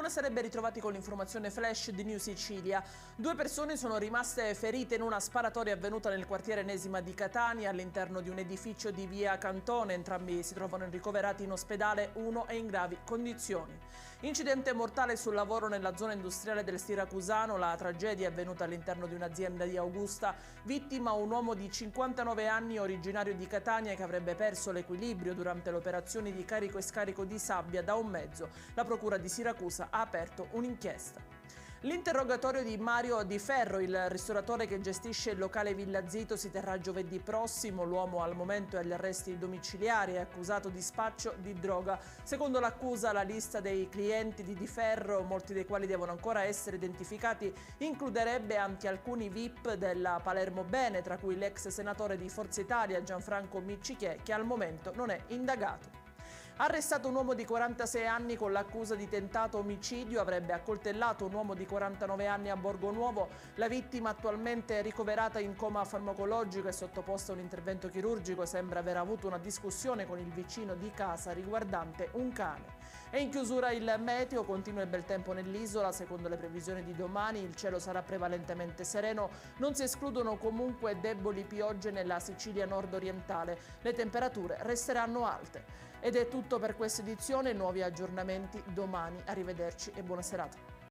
Buonasera e ben ritrovati con l'informazione flash di New Sicilia. 2 persone sono rimaste ferite in una sparatoria avvenuta nel quartiere Enesima di Catania all'interno di un edificio di via Cantone. Entrambi si trovano ricoverati in ospedale, uno è in gravi condizioni. Incidente mortale sul lavoro nella zona industriale del Siracusano. La tragedia è avvenuta all'interno di un'azienda di Augusta. Vittima un uomo di 59 anni originario di Catania che avrebbe perso l'equilibrio durante le operazioni di carico e scarico di sabbia da un mezzo. La procura di Siracusa ha aperto un'inchiesta. L'interrogatorio di Mario Di Ferro, il ristoratore che gestisce il locale Villa Zito, si terrà giovedì prossimo. L'uomo al momento è agli arresti domiciliari, è accusato di spaccio di droga. Secondo l'accusa, la lista dei clienti di Di Ferro, molti dei quali devono ancora essere identificati, includerebbe anche alcuni VIP della Palermo Bene, tra cui l'ex senatore di Forza Italia Gianfranco Miccichè, che al momento non è indagato. Arrestato un uomo di 46 anni con l'accusa di tentato omicidio, avrebbe accoltellato un uomo di 49 anni a Borgonuovo. La vittima, attualmente ricoverata in coma farmacologico e sottoposta a un intervento chirurgico, sembra aver avuto una discussione con il vicino di casa riguardante un cane. E in chiusura il meteo, continua il bel tempo nell'isola. Secondo le previsioni di domani il cielo sarà prevalentemente sereno, non si escludono comunque deboli piogge nella Sicilia nord-orientale. Le temperature resteranno alte. Ed è tutto per questa edizione, nuovi aggiornamenti domani. Arrivederci e buona serata.